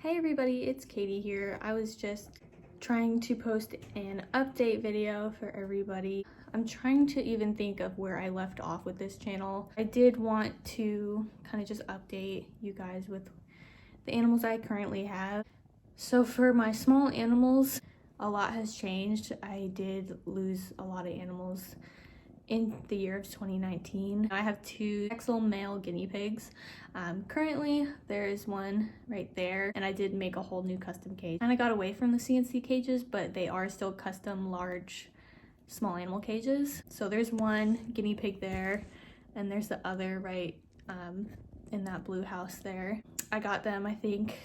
Hey everybody, it's Katie here. I was just trying to post an update video for everybody. I'm trying to even think of where I left off with this channel. I did want to kind of just update you guys with the animals I currently have. So for my small animals, a lot has changed. I did lose a lot of animals in the year of 2019. I have two Texel male guinea pigs. Currently, there is one right there, and I did make a whole new custom cage. And I got away from the CNC cages, but they are still custom large small animal cages. So there's one guinea pig there, and there's the other right in that blue house there. I got them, I think,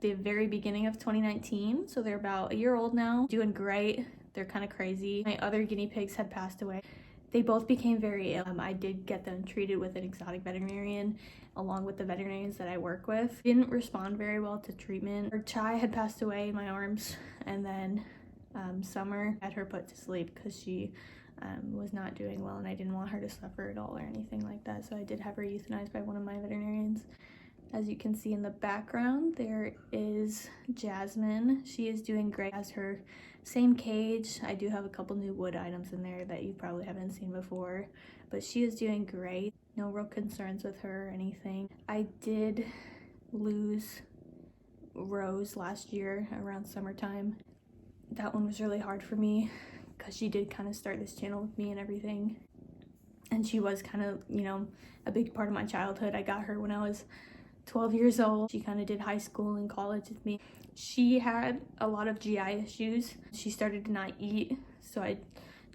the very beginning of 2019, so they're about a year old now, doing great. They're kind of crazy. My other guinea pigs had passed away. They both became very ill. I did get them treated with an exotic veterinarian along with the veterinarians that I work with. Didn't respond very well to treatment. Her Chai had passed away in my arms, and then Summer had her put to sleep because she was not doing well, and I didn't want her to suffer at all or anything like that, so I did have her euthanized by one of my veterinarians. As you can see in the background, there is Jasmine. She is doing great as her same cage. I do have a couple new wood items in there that you probably haven't seen before, but she is doing great. No real concerns with her or anything. I did lose Rose last year around summertime. That one was really hard for me because she did kind of start this channel with me and everything. And she was kind of, you know, a big part of my childhood. I got her when I was 12 years old. She kind of did high school and college with me. She had a lot of GI issues. She started to not eat, so I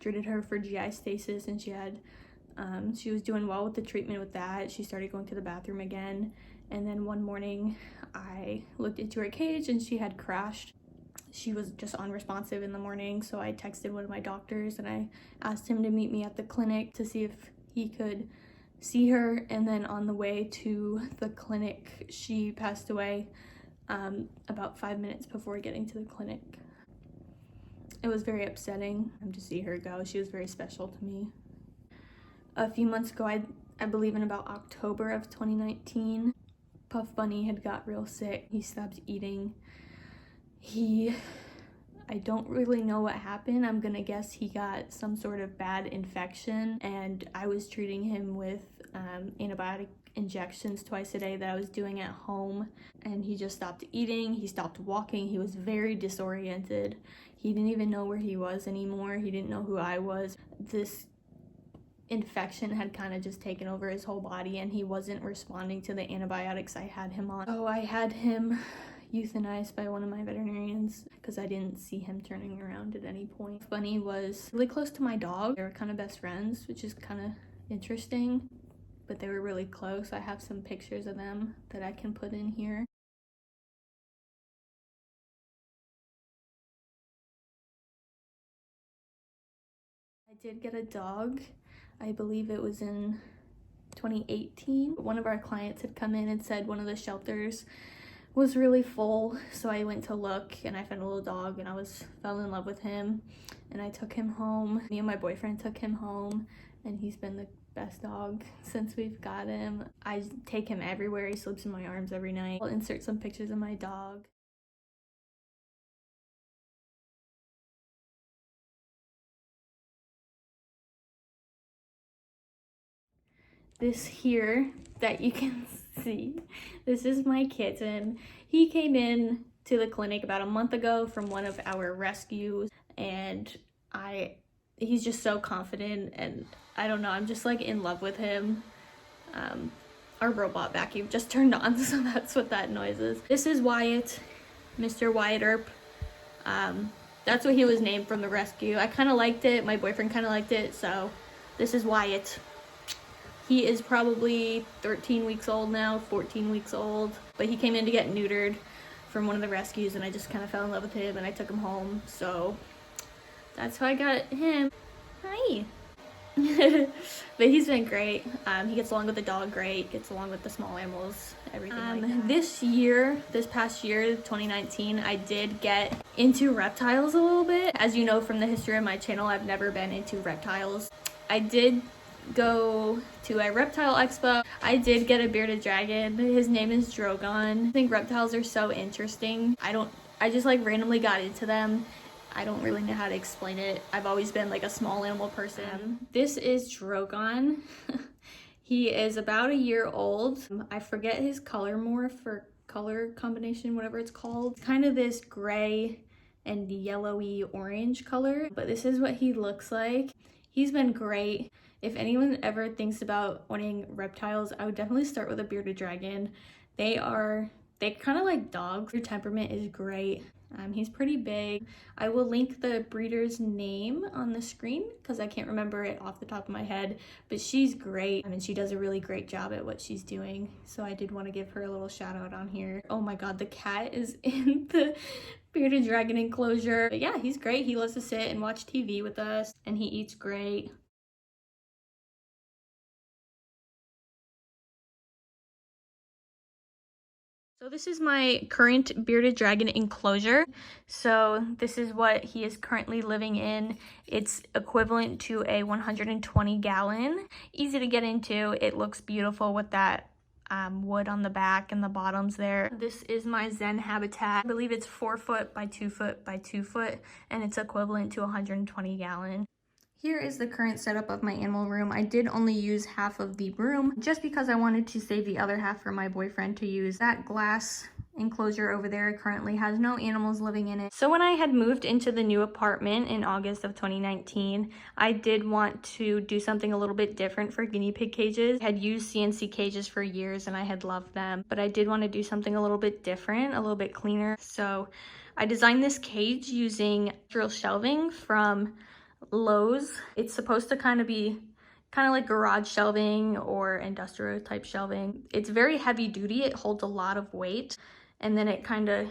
treated her for GI stasis, and she was doing well with the treatment with that. She started going to the bathroom again, and then one morning I looked into her cage and she had crashed. She was just unresponsive in the morning, so I texted one of my doctors and I asked him to meet me at the clinic to see if he could see her, and then on the way to the clinic she passed away about 5 minutes before getting to the clinic. It was very upsetting to see her go. She was very special to me. A few months ago, I believe in about October of 2019, Puff Bunny had got real sick. He stopped eating. I don't really know what happened. I'm gonna guess he got some sort of bad infection, and I was treating him with antibiotic injections twice a day that I was doing at home, and he just stopped eating. He stopped walking. He was very disoriented. He didn't even know where he was anymore. He didn't know who I was. This infection had kind of just taken over his whole body, and he wasn't responding to the antibiotics I had him on. So I had him euthanized by one of my veterinarians because I didn't see him turning around at any point. Bunny was really close to my dog. They were kind of best friends, which is kind of interesting, but they were really close. I have some pictures of them that I can put in here. I did get a dog. I believe it was in 2018. One of our clients had come in and said one of the shelters was really full, so I went to look and I found a little dog, and I fell in love with him, and I took him home. Me and my boyfriend took him home, and he's been the best dog since we've got him. I take him everywhere. He sleeps in my arms every night. I'll insert some pictures of my dog. This here that you can see, this is my kitten. He came in to the clinic about a month ago from one of our rescues, and he's just so confident, and I don't know, I'm just like in love with him. Our robot vacuum just turned on, so that's what that noise is. This is Wyatt, Mr. Wyatt Earp. That's what he was named from the rescue. I kind of liked it. My boyfriend kind of liked it, so this is Wyatt. He is probably 13 weeks old now, 14 weeks old, but he came in to get neutered from one of the rescues, and I just kind of fell in love with him, and I took him home, so that's how I got him. Hi. But he's been great. He gets along with the dog great, gets along with the small animals, everything like that. This past year, 2019, I did get into reptiles a little bit. As you know from the history of my channel, I've never been into reptiles. I did go to a reptile expo. I did get a bearded dragon. His name is Drogon. I think reptiles are so interesting. I just like randomly got into them. I don't really know how to explain it. I've always been like a small animal person. This is Drogon. He is about a year old. I forget his color morph or color combination, whatever it's called. It's kind of this gray and yellowy orange color, but this is what he looks like. He's been great. If anyone ever thinks about owning reptiles, I would definitely start with a bearded dragon. They kind of like dogs. Their temperament is great. He's pretty big. I will link the breeder's name on the screen because I can't remember it off the top of my head, but she's great. I mean, she does a really great job at what she's doing. So I did want to give her a little shout out on here. Oh my God, the cat is in the bearded dragon enclosure. But yeah, he's great. He loves to sit and watch TV with us and he eats great. So this is my current bearded dragon enclosure. So this is what he is currently living in. It's equivalent to a 120 gallon. Easy to get into. It looks beautiful with that wood on the back and the bottoms there. This is my Zen habitat. I believe it's 4 foot by 2 foot by 2 foot, and it's equivalent to 120 gallon. Here is the current setup of my animal room. I did only use half of the room just because I wanted to save the other half for my boyfriend to use. That glass enclosure over there currently has no animals living in it. So when I had moved into the new apartment in August of 2019, I did want to do something a little bit different for guinea pig cages. I had used CNC cages for years and I had loved them, but I did want to do something a little bit different, a little bit cleaner. So I designed this cage using drill shelving from Lowe's. It's supposed to kind of like garage shelving or industrial type shelving. It's very heavy duty. It holds a lot of weight, and then it kind of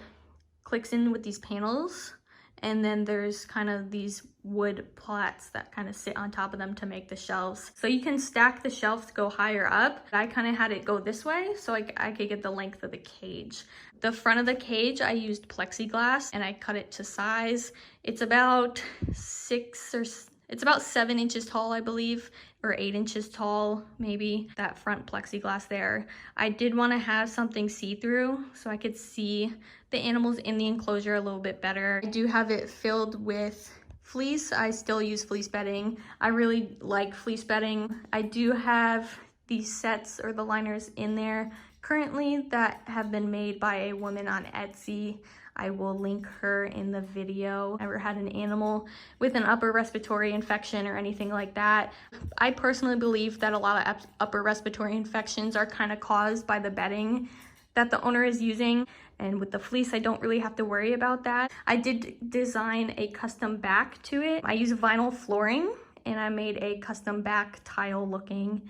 clicks in with these panels, and then there's kind of these wood plats that kind of sit on top of them to make the shelves. So you can stack the shelves to go higher up. I kind of had it go this way so I could get the length of the cage. The front of the cage, I used plexiglass and I cut it to size. It's about 7 inches tall, I believe, or 8 inches tall, maybe, that front plexiglass there. I did want to have something see-through so I could see the animals in the enclosure a little bit better. I do have it filled with fleece. I still use fleece bedding. I really like fleece bedding. I do have these sets or the liners in there currently that have been made by a woman on Etsy. I will link her in the video. Never had an animal with an upper respiratory infection or anything like that. I personally believe that a lot of upper respiratory infections are kind of caused by the bedding that the owner is using. And with the fleece, I don't really have to worry about that. I did design a custom back to it. I use vinyl flooring and I made a custom back tile looking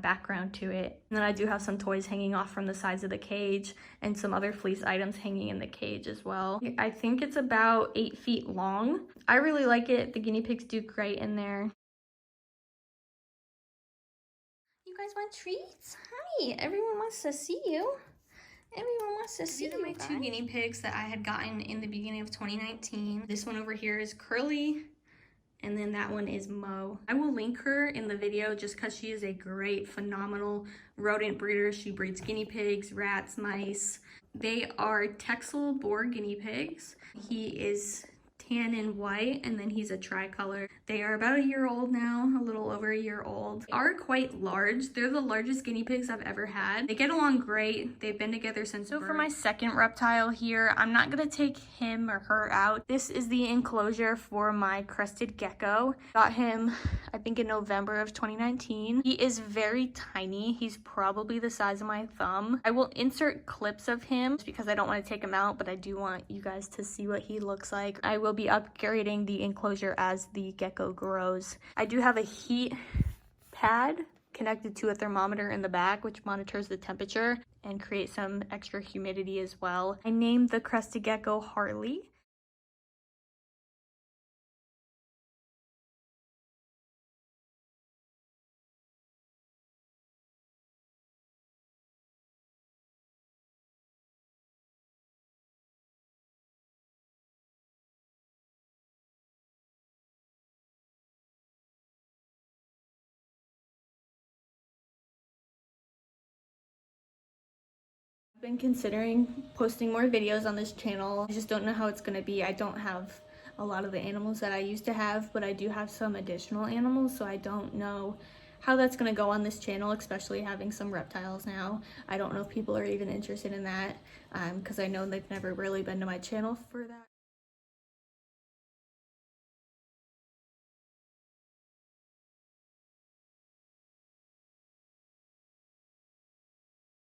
background to it. And then I do have some toys hanging off from the sides of the cage and some other fleece items hanging in the cage as well. I think it's about 8 feet long. I really like it. The guinea pigs do great in there. You guys want treats? Hi, everyone wants to see you. Everyone wants to see you. These are my 2 guinea pigs that I had gotten in the beginning of 2019. This one over here is Curly, and then that one is Mo. I will link her in the video just because she is a great, phenomenal rodent breeder. She breeds guinea pigs, rats, mice. They are Texel Boar guinea pigs. He is tan and white, and then he's a tricolor. They are about a year old now, a little over a year old. They are quite large. They're the largest guinea pigs I've ever had. They get along great. They've been together since birth. For my second reptile here, I'm not gonna take him or her out. This is the enclosure for my crested gecko. Got him, I think, in November of 2019. He is very tiny. He's probably the size of my thumb. I will insert clips of him just because I don't want to take him out, but I do want you guys to see what he looks like. I will be upgrading the enclosure as the gecko grows. I do have a heat pad connected to a thermometer in the back, which monitors the temperature and creates some extra humidity as well. I named the crested gecko Harley. I've been considering posting more videos on this channel. I just don't know how it's gonna be. I don't have a lot of the animals that I used to have, but I do have some additional animals, so I don't know how that's gonna go on this channel, especially having some reptiles now. I don't know if people are even interested in that, because I know they've never really been to my channel for that.